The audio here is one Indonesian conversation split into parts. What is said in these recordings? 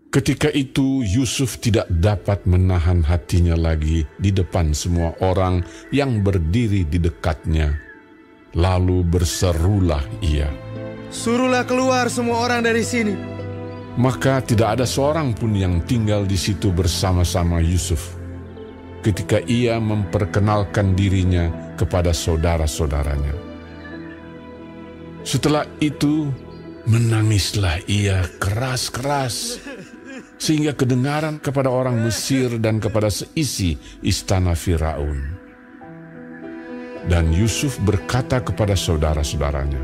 Ketika itu Yusuf tidak dapat menahan hatinya lagi di depan semua orang yang berdiri di dekatnya. Lalu berserulah ia, "Suruhlah keluar semua orang dari sini." Maka tidak ada seorang pun yang tinggal di situ bersama-sama Yusuf ketika ia memperkenalkan dirinya kepada saudara-saudaranya. Setelah itu menangislah ia keras-keras, sehingga kedengaran kepada orang Mesir dan kepada seisi istana Firaun. Dan Yusuf berkata kepada saudara-saudaranya,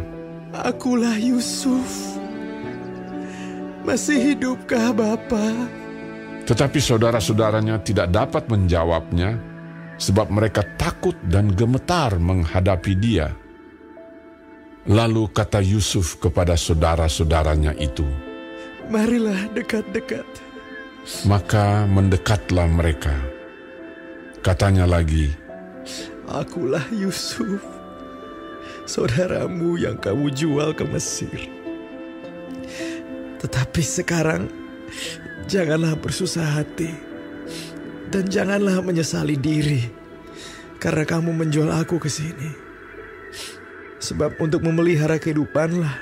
"Akulah Yusuf. Masih hidupkah Bapa?" Tetapi saudara-saudaranya tidak dapat menjawabnya, sebab mereka takut dan gemetar menghadapi dia. Lalu kata Yusuf kepada saudara-saudaranya itu, "Marilah dekat-dekat." Maka mendekatlah mereka. Katanya lagi, "Akulah Yusuf, saudaramu yang kamu jual ke Mesir. Tetapi sekarang janganlah bersusah hati dan janganlah menyesali diri karena kamu menjual aku ke sini. Sebab untuk memelihara kehidupanlah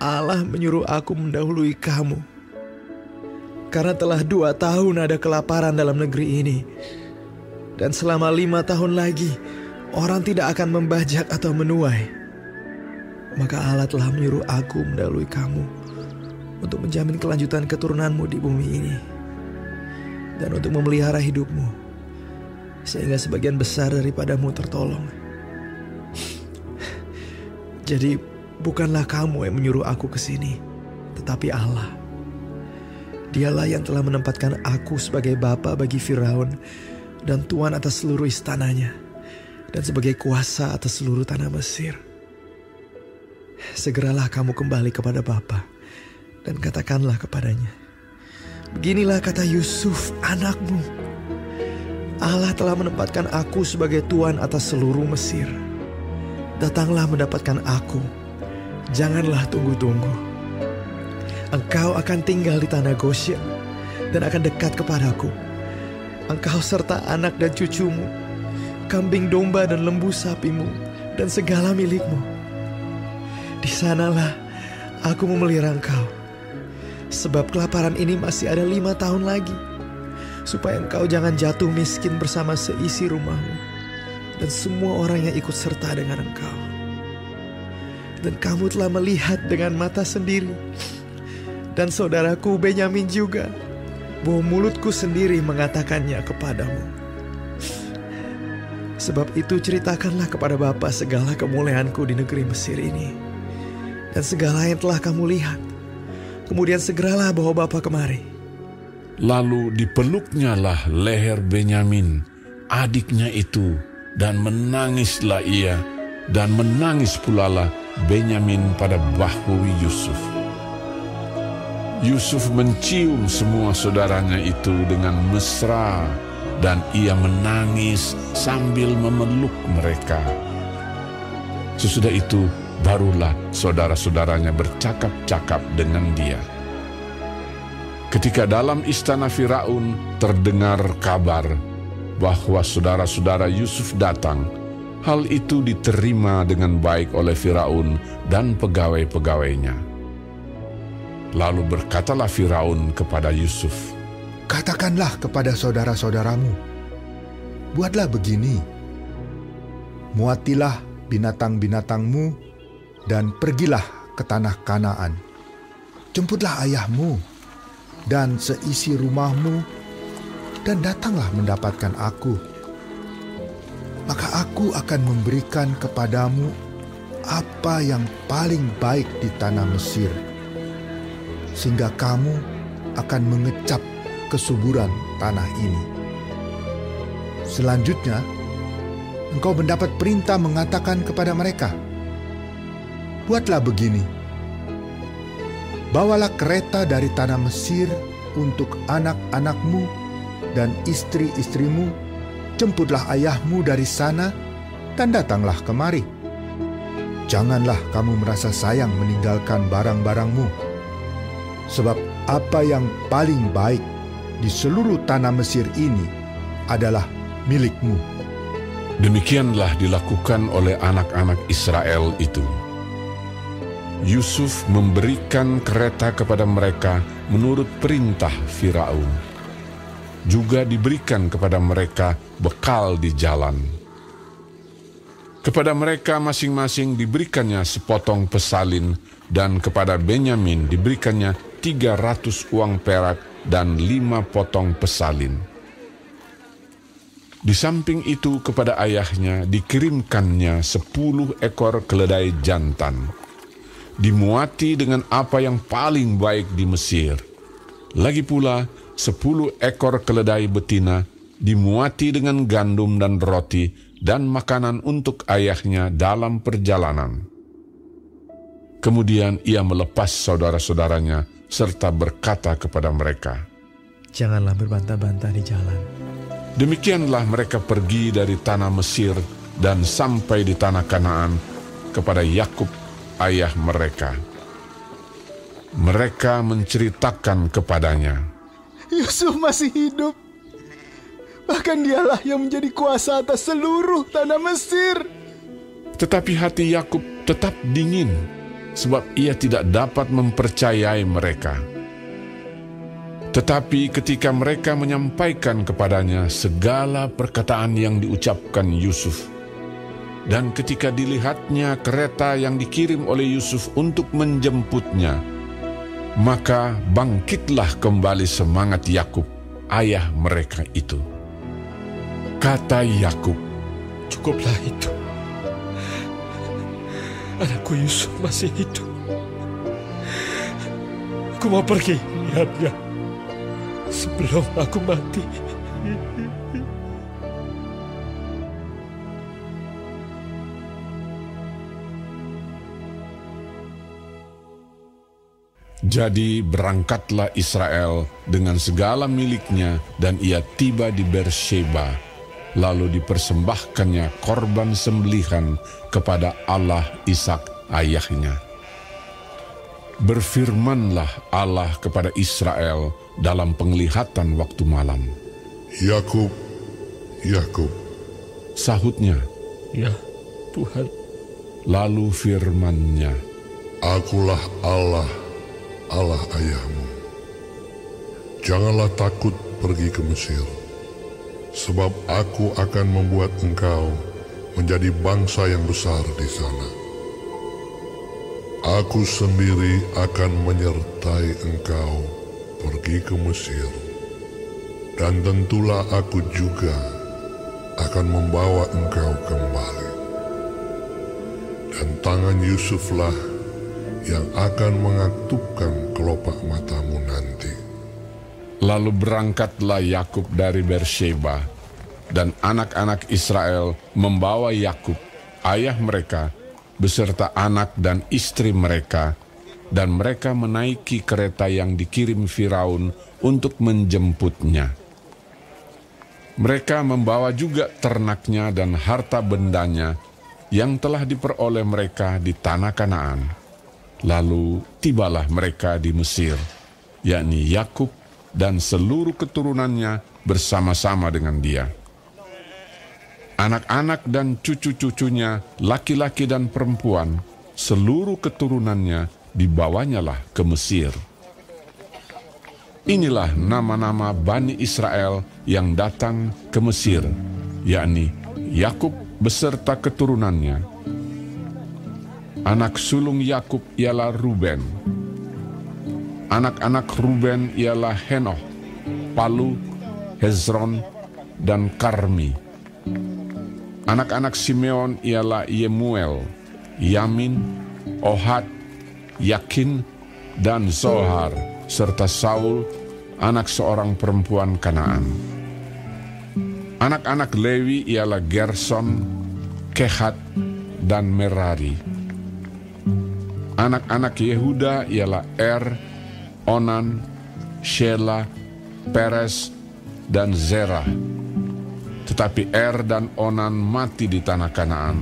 Allah menyuruh aku mendahului kamu. Karena telah 2 tahun ada kelaparan dalam negeri ini, dan selama 5 tahun lagi orang tidak akan membajak atau menuai. Maka Allah telah menyuruh aku mendahului kamu untuk menjamin kelanjutan keturunanmu di bumi ini, dan untuk memelihara hidupmu, sehingga sebagian besar daripadamu tertolong. Jadi bukanlah kamu yang menyuruh aku ke sini, tetapi Allah. Dialah yang telah menempatkan aku sebagai bapa bagi Firaun dan tuan atas seluruh istananya, dan sebagai kuasa atas seluruh tanah Mesir. Segeralah kamu kembali kepada Bapa dan katakanlah kepadanya, beginilah kata Yusuf anakmu, Allah telah menempatkan aku sebagai tuan atas seluruh Mesir. Datanglah mendapatkan aku, janganlah tunggu-tunggu. Engkau akan tinggal di tanah Goshen dan akan dekat kepadaku. Engkau serta anak dan cucumu, kambing domba dan lembu sapimu, dan segala milikmu. Di sanalah aku memelihara engkau. Sebab kelaparan ini masih ada 5 tahun lagi, supaya engkau jangan jatuh miskin bersama seisi rumahmu dan semua orang yang ikut serta dengan engkau. Dan kamu telah melihat dengan mata sendiri, dan saudaraku Benyamin juga, bahwa mulutku sendiri mengatakannya kepadamu. Sebab itu ceritakanlah kepada Bapa segala kemuliaanku di negeri Mesir ini, dan segala yang telah kamu lihat. Kemudian segeralah bawa Bapa kemari." Lalu dipeluknyalah leher Benyamin, adiknya itu, dan menangislah ia, dan menangis pulalah Benyamin pada bahu Yusuf. Yusuf mencium semua saudaranya itu dengan mesra, dan ia menangis sambil memeluk mereka. Sesudah itu barulah saudara-saudaranya bercakap-cakap dengan dia. Ketika dalam istana Firaun terdengar kabar bahwa saudara-saudara Yusuf datang, hal itu diterima dengan baik oleh Firaun dan pegawai-pegawainya. Lalu berkatalah Firaun kepada Yusuf, "Katakanlah kepada saudara-saudaramu, buatlah begini, muatilah binatang-binatangmu dan pergilah ke tanah Kanaan. Jemputlah ayahmu dan seisi rumahmu dan datanglah mendapatkan aku. Maka aku akan memberikan kepadamu apa yang paling baik di tanah Mesir, sehingga kamu akan mengecap kesuburan tanah ini. Selanjutnya, engkau mendapat perintah mengatakan kepada mereka, buatlah begini, bawalah kereta dari tanah Mesir untuk anak-anakmu dan istri-istrimu, jemputlah ayahmu dari sana, dan datanglah kemari. Janganlah kamu merasa sayang meninggalkan barang-barangmu, sebab apa yang paling baik di seluruh tanah Mesir ini adalah milikmu." Demikianlah dilakukan oleh anak-anak Israel itu. Yusuf memberikan kereta kepada mereka menurut perintah Firaun. Juga diberikan kepada mereka bekal di jalan. Kepada mereka masing-masing diberikannya sepotong pesalin, dan kepada Benyamin diberikannya 300 uang perak dan 5 potong pesalin. Di samping itu kepada ayahnya dikirimkannya 10 ekor keledai jantan, dimuati dengan apa yang paling baik di Mesir. Lagi pula 10 ekor keledai betina dimuati dengan gandum dan roti dan makanan untuk ayahnya dalam perjalanan. Kemudian ia melepas saudara-saudaranya serta berkata kepada mereka, "Janganlah berbantah-bantah di jalan." Demikianlah mereka pergi dari tanah Mesir dan sampai di tanah Kanaan kepada Yakub ayah mereka. Mereka menceritakan kepadanya, "Yusuf masih hidup. Bahkan dialah yang menjadi kuasa atas seluruh tanah Mesir." Tetapi hati Yakub tetap dingin, sebab ia tidak dapat mempercayai mereka. Tetapi ketika mereka menyampaikan kepadanya segala perkataan yang diucapkan Yusuf, dan ketika dilihatnya kereta yang dikirim oleh Yusuf untuk menjemputnya, maka bangkitlah kembali semangat Yakub, ayah mereka itu. Kata Yakub, "Cukuplah itu. Anakku Yusuf masih hidup. Aku mau pergi lihatnya sebelum aku mati." Jadi berangkatlah Israel dengan segala miliknya, dan ia tiba di Beersheba, lalu dipersembahkannya korban sembelihan kepada Allah Ishak ayahnya. Berfirmanlah Allah kepada Israel dalam penglihatan waktu malam. "Yakub, Yakub." Sahutnya, "Ya, Tuhan." Lalu firman-Nya, "Akulah Allah, Allah ayahmu. Janganlah takut pergi ke Mesir, sebab aku akan membuat engkau menjadi bangsa yang besar di sana. Aku sendiri akan menyertai engkau pergi ke Mesir, dan tentulah aku juga akan membawa engkau kembali. Dan tangan Yusuflah yang akan mengatupkan kelopak matamu nanti." Lalu berangkatlah Yakub dari Beersheba, dan anak-anak Israel membawa Yakub, ayah mereka, beserta anak dan istri mereka, dan mereka menaiki kereta yang dikirim Firaun untuk menjemputnya. Mereka membawa juga ternaknya dan harta bendanya yang telah diperoleh mereka di tanah Kanaan. Lalu tibalah mereka di Mesir, yakni Yakub dan seluruh keturunannya bersama-sama dengan dia. Anak-anak dan cucu-cucunya, laki-laki dan perempuan, seluruh keturunannya dibawanyalah ke Mesir. Inilah nama-nama Bani Israel yang datang ke Mesir, yakni Yakub beserta keturunannya. Anak sulung Yakub ialah Ruben. Anak-anak Ruben ialah Henoh, Palu, Hezron, dan Karmi. Anak-anak Simeon ialah Yemuel, Yamin, Ohad, Yakin, dan Zohar, serta Saul, anak seorang perempuan Kanaan. Anak-anak Lewi ialah Gerson, Kehat, dan Merari. Anak-anak Yehuda ialah Onan, Shela, Peres, dan Zerah. Tetapi dan Onan mati di tanah Kanaan.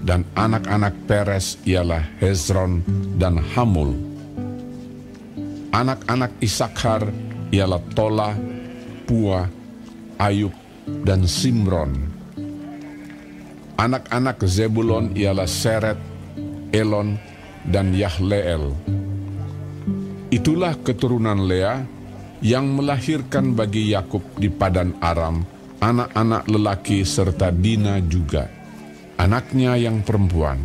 Dan anak-anak Peres ialah Hezron dan Hamul. Anak-anak Isakhar ialah Tola, Pua, Ayub, dan Simron. Anak-anak Zebulon ialah Seret, Elon, dan Yahleel. Itulah keturunan Lea yang melahirkan bagi Yakub di Padan Aram anak-anak lelaki serta Dina juga, anaknya yang perempuan.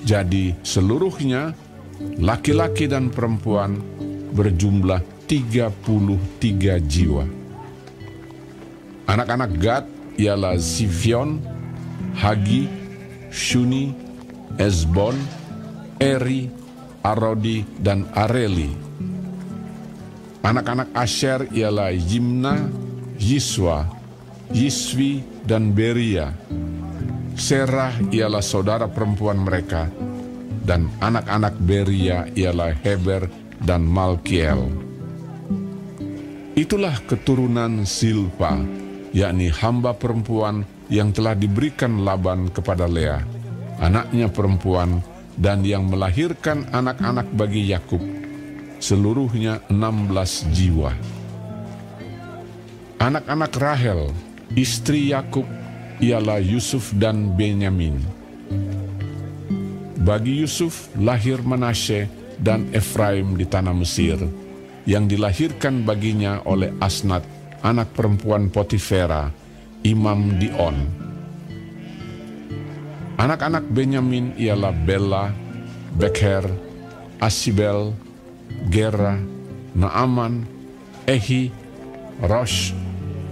Jadi seluruhnya, laki-laki dan perempuan, berjumlah 33 jiwa. Anak-anak Gad ialah Zifion, Hagi, Shuni, Ezbon, Eri, Arodi, dan Areli. Anak-anak Asher ialah Yimna, Yiswa, Yiswi, dan Beria. Serah ialah saudara perempuan mereka, dan anak-anak Beria ialah Heber dan Malkiel. Itulah keturunan Zilpa, yakni hamba perempuan yang telah diberikan Laban kepada Lea, anaknya perempuan, dan yang melahirkan anak-anak bagi Yakub, seluruhnya 16 jiwa. Anak-anak Rahel, istri Yakub, ialah Yusuf dan Benyamin. Bagi Yusuf lahir Manasye dan Efraim di tanah Mesir, yang dilahirkan baginya oleh Asnat, anak perempuan Potifera, imam di On. Anak-anak Benyamin ialah Bela, Bekher, Asibel, Gera, Naaman, Ehi, Rosh,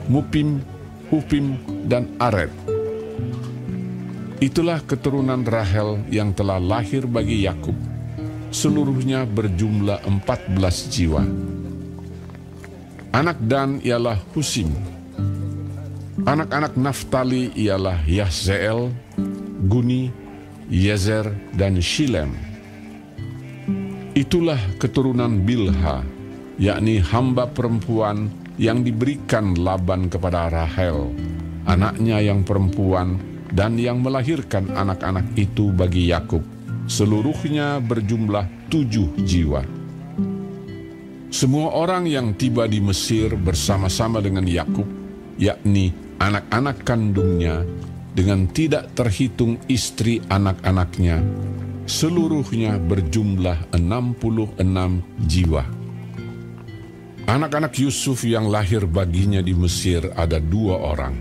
Mupim, Hupim, dan Ared. Itulah keturunan Rahel yang telah lahir bagi Yakub, seluruhnya berjumlah 14 jiwa. Anak Dan ialah Husim. Anak-anak Naftali ialah Yahzeel, Guni, Yezer, dan Shilem. Itulah keturunan Bilha, yakni hamba perempuan yang diberikan Laban kepada Rahel, anaknya yang perempuan, dan yang melahirkan anak-anak itu bagi Yakub, seluruhnya berjumlah 7 jiwa. Semua orang yang tiba di Mesir bersama-sama dengan Yakub, yakni anak-anak kandungnya, dengan tidak terhitung istri anak-anaknya, seluruhnya berjumlah 66 jiwa. Anak-anak Yusuf yang lahir baginya di Mesir ada 2 orang.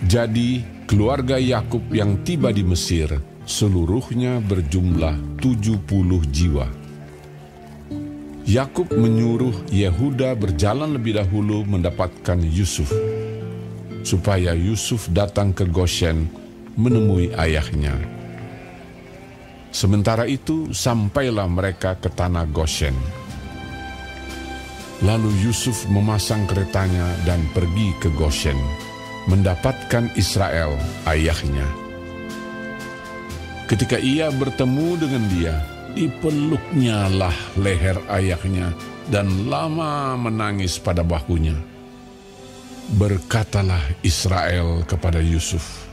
Jadi keluarga Yakub yang tiba di Mesir seluruhnya berjumlah 70 jiwa. Yakub menyuruh Yehuda berjalan lebih dahulu mendapatkan Yusuf, supaya Yusuf datang ke Goshen menemui ayahnya. Sementara itu sampailah mereka ke tanah Goshen. Lalu Yusuf memasang keretanya dan pergi ke Goshen, mendapatkan Israel ayahnya. Ketika ia bertemu dengan dia, dipeluknya lah leher ayahnya dan lama menangis pada bahunya. Berkatalah Israel kepada Yusuf,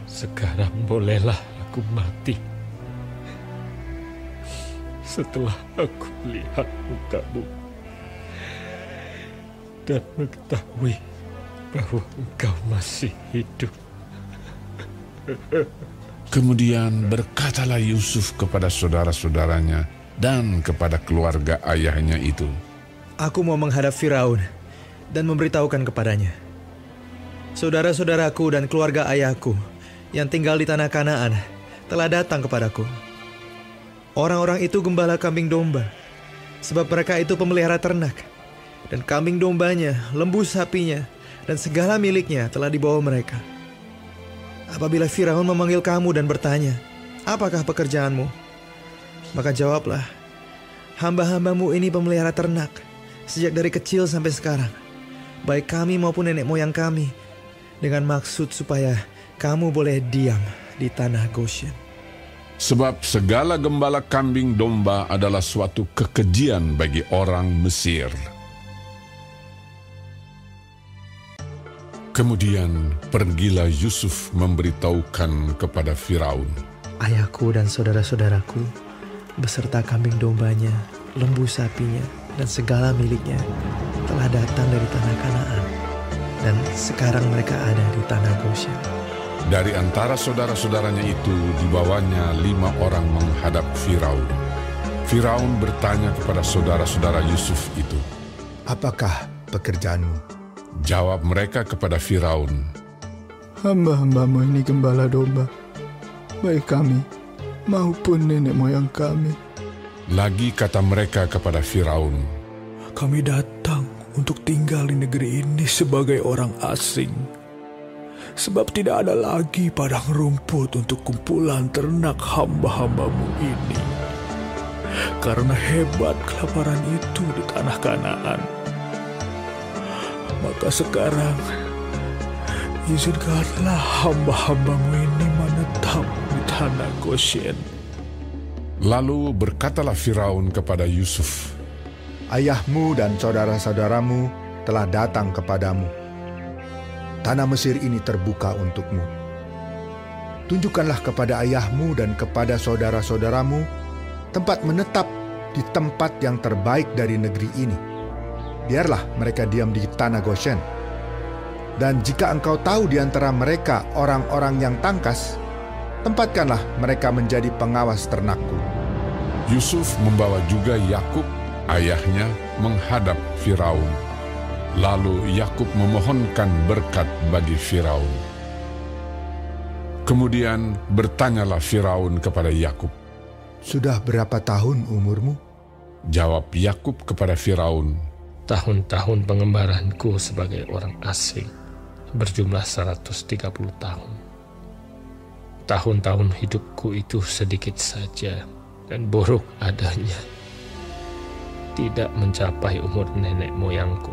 "Sekarang bolehlah aku mati, setelah aku lihat mukamu dan mengetahui bahwa engkau masih hidup." Kemudian berkatalah Yusuf kepada saudara-saudaranya dan kepada keluarga ayahnya itu, "Aku mau menghadap Firaun dan memberitahukan kepadanya, saudara-saudaraku dan keluarga ayahku yang tinggal di tanah Kanaan telah datang kepadaku. Orang-orang itu gembala kambing domba, sebab mereka itu pemelihara ternak, dan kambing dombanya, lembu sapinya, dan segala miliknya telah dibawa mereka. Apabila Firaun memanggil kamu dan bertanya, 'Apakah pekerjaanmu?' maka jawablah, 'Hamba-hambamu ini pemelihara ternak, sejak dari kecil sampai sekarang, baik kami maupun nenek moyang kami, dengan maksud supaya kamu boleh diam di tanah Goshen.' Sebab segala gembala kambing domba adalah suatu kekejian bagi orang Mesir." Kemudian pergilah Yusuf memberitahukan kepada Firaun, "Ayahku dan saudara-saudaraku beserta kambing dombanya, lembu sapinya, dan segala miliknya telah datang dari tanah Kanaan, dan sekarang mereka ada di tanah Goshen. Dari antara saudara-saudaranya itu dibawanya 5 orang menghadap Firaun. Firaun bertanya kepada saudara-saudara Yusuf itu, "Apakah pekerjaanmu?" Jawab mereka kepada Firaun, Hamba-hambamu ini gembala domba, baik kami maupun nenek moyang kami. Lagi kata mereka kepada Firaun, Kami datang untuk tinggal di negeri ini sebagai orang asing. Sebab tidak ada lagi padang rumput untuk kumpulan ternak hamba-hambamu ini. Karena hebat kelaparan itu di tanah Kanaan. Maka sekarang, izinkanlah hamba-hambamu ini menetap di tanah Goshen. Lalu berkatalah Firaun kepada Yusuf, "Ayahmu dan saudara-saudaramu telah datang kepadamu. Tanah Mesir ini terbuka untukmu. Tunjukkanlah kepada ayahmu dan kepada saudara-saudaramu tempat menetap di tempat yang terbaik dari negeri ini. Biarlah mereka diam di tanah Goshen. Dan jika engkau tahu di antara mereka orang-orang yang tangkas, tempatkanlah mereka menjadi pengawas ternakku." Yusuf membawa juga Yakub, ayahnya, menghadap Firaun. Lalu Yakub memohonkan berkat bagi Firaun. Kemudian bertanyalah Firaun kepada Yakub, "Sudah berapa tahun umurmu?" Jawab Yakub kepada Firaun, Tahun-tahun pengembaranku sebagai orang asing berjumlah 130 tahun. Tahun-tahun hidupku itu sedikit saja dan buruk adanya, tidak mencapai umur nenek moyangku,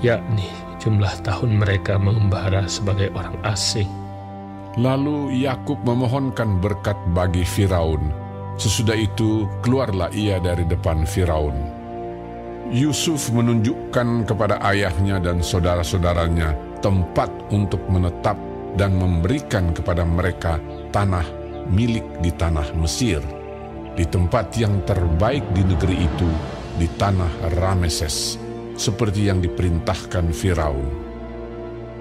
yakni jumlah tahun mereka mengembara sebagai orang asing. Lalu Yakub memohonkan berkat bagi Firaun. Sesudah itu keluarlah ia dari depan Firaun. Yusuf menunjukkan kepada ayahnya dan saudara-saudaranya tempat untuk menetap dan memberikan kepada mereka tanah milik di tanah Mesir, di tempat yang terbaik di negeri itu, di tanah Rameses, seperti yang diperintahkan Firaun.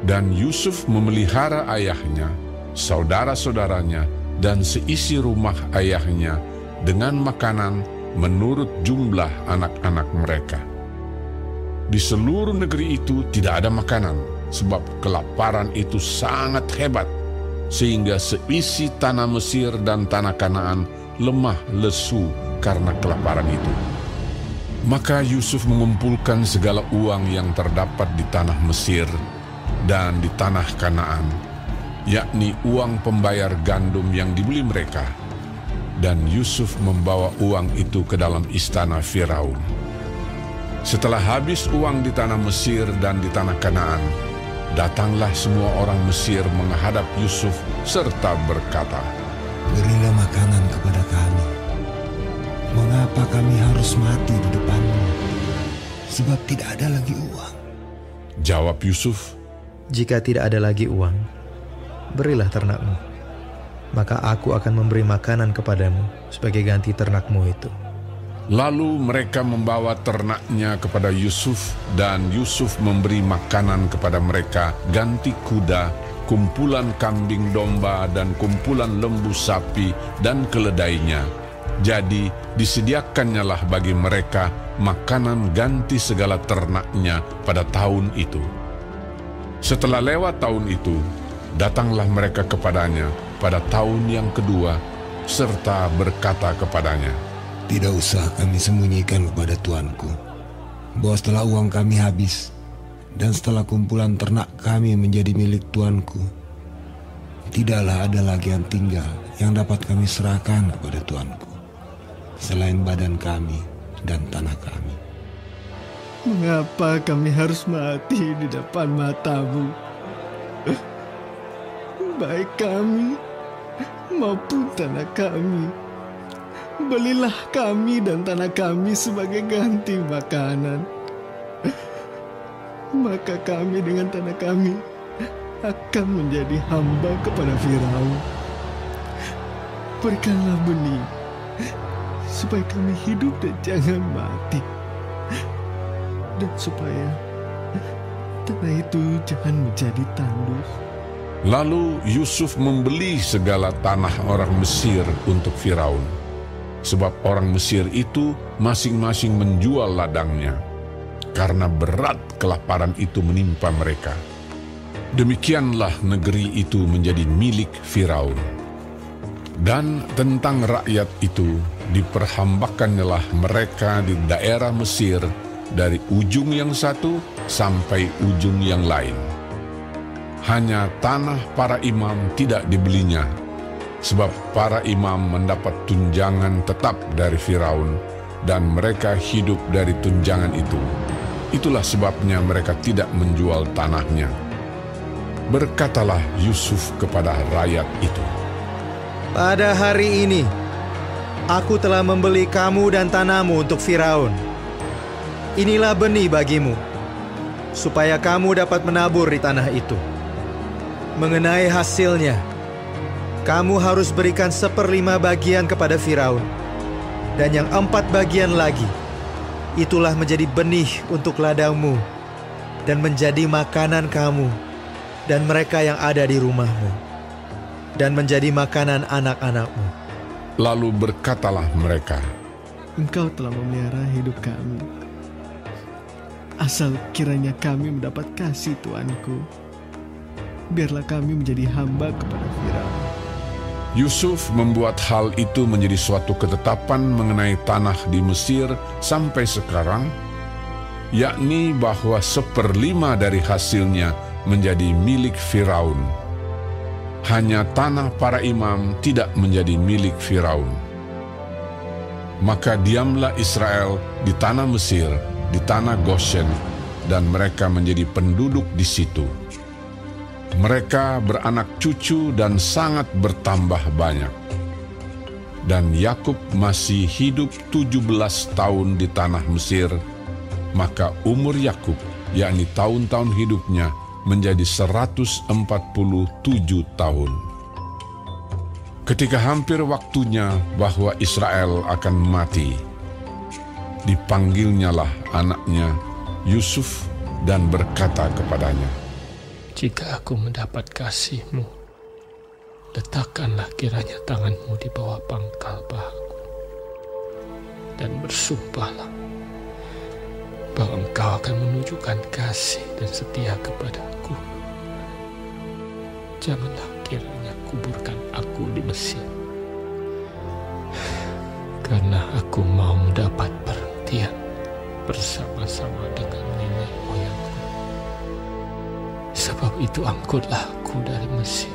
Dan Yusuf memelihara ayahnya, saudara-saudaranya, dan seisi rumah ayahnya dengan makanan menurut jumlah anak-anak mereka. Di seluruh negeri itu tidak ada makanan, sebab kelaparan itu sangat hebat, sehingga seisi tanah Mesir dan tanah Kanaan lemah lesu karena kelaparan itu. Maka Yusuf mengumpulkan segala uang yang terdapat di tanah Mesir dan di tanah Kanaan, yakni uang pembayar gandum yang dibeli mereka. Dan Yusuf membawa uang itu ke dalam istana Firaun. Setelah habis uang di tanah Mesir dan di tanah Kanaan, datanglah semua orang Mesir menghadap Yusuf serta berkata, "Berilah makanan kepada kami. Mengapa kami harus mati di depanmu? Sebab tidak ada lagi uang." Jawab Yusuf, "Jika tidak ada lagi uang, berilah ternakmu. Maka aku akan memberi makanan kepadamu sebagai ganti ternakmu itu." Lalu mereka membawa ternaknya kepada Yusuf, dan Yusuf memberi makanan kepada mereka ganti kuda, kumpulan kambing domba, dan kumpulan lembu sapi dan keledainya. Jadi disediakannyalah bagi mereka makanan ganti segala ternaknya pada tahun itu. Setelah lewat tahun itu, datanglah mereka kepadanya pada tahun yang kedua, serta berkata kepadanya, "Tidak usah kami sembunyikan kepada tuanku, bahwa setelah uang kami habis, dan setelah kumpulan ternak kami menjadi milik tuanku, tidaklah ada lagi yang tinggal yang dapat kami serahkan kepada tuanku, selain badan kami dan tanah kami." Mengapa kami harus mati di depan matamu? Baik kami maupun tanah kami, belilah kami dan tanah kami sebagai ganti makanan. Maka kami dengan tanah kami akan menjadi hamba kepada Firaun. Berikanlah benih supaya kami hidup dan jangan mati. Dan supaya tanah itu jangan menjadi tandus. Lalu Yusuf membeli segala tanah orang Mesir untuk Firaun, sebab orang Mesir itu masing-masing menjual ladangnya, karena berat kelaparan itu menimpa mereka. Demikianlah negeri itu menjadi milik Firaun. Dan tentang rakyat itu, diperhambakannyalah mereka di daerah Mesir dari ujung yang satu sampai ujung yang lain. Hanya tanah para imam tidak dibelinya, sebab para imam mendapat tunjangan tetap dari Firaun, dan mereka hidup dari tunjangan itu. Itulah sebabnya mereka tidak menjual tanahnya. Berkatalah Yusuf kepada rakyat itu, "Pada hari ini, aku telah membeli kamu dan tanahmu untuk Firaun. Inilah benih bagimu, supaya kamu dapat menabur di tanah itu. Mengenai hasilnya, kamu harus berikan 1/5 bagian kepada Firaun, dan yang 4 bagian lagi, itulah menjadi benih untuk ladangmu, dan menjadi makanan kamu dan mereka yang ada di rumahmu, dan menjadi makanan anak-anakmu." Lalu berkatalah mereka, Engkau telah memelihara hidup kami. Asal kiranya kami mendapat kasih Tuanku, biarlah kami menjadi hamba kepada Firaun. Yusuf membuat hal itu menjadi suatu ketetapan mengenai tanah di Mesir sampai sekarang, yakni bahwa 1/5 dari hasilnya menjadi milik Firaun. Hanya tanah para imam tidak menjadi milik Firaun. Maka diamlah Israel di tanah Mesir, di tanah Goshen, dan mereka menjadi penduduk di situ. Mereka beranak cucu dan sangat bertambah banyak. Dan Yakub masih hidup 17 tahun di tanah Mesir, maka umur Yakub, yakni tahun-tahun hidupnya, menjadi 147 tahun. Ketika hampir waktunya bahwa Israel akan mati, dipanggilnyalah anaknya Yusuf dan berkata kepadanya, "Jika aku mendapat kasih-Mu, letakkanlah kiranya tanganmu di bawah pangkal pahaku, dan bersumpahlah bahwa Engkau akan menunjukkan kasih dan setia kepadaku. Janganlah kiranya kuburkan aku di Mesir, karena aku mau mendapat perhentian bersama-sama dengan nenek moyangku. Sebab itu angkutlah aku dari Mesir,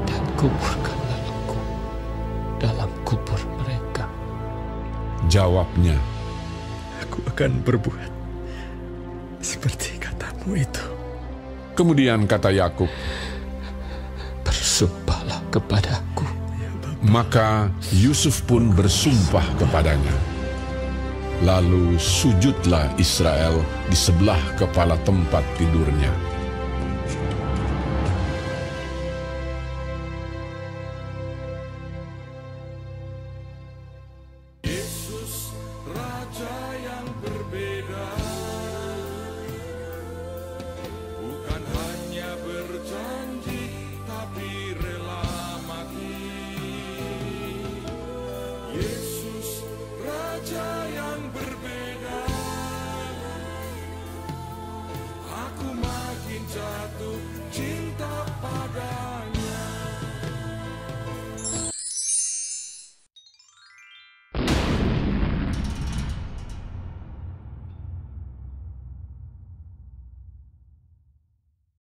dan kuburkanlah aku dalam kubur mereka." Jawabnya, "Aku akan berbuat seperti katamu itu." kemudian kata Yakub, "Bersumpahlah kepadaku." maka Yusuf pun bersumpah kepadanya. Lalu sujudlah Israel di sebelah kepala tempat tidurnya. Yesus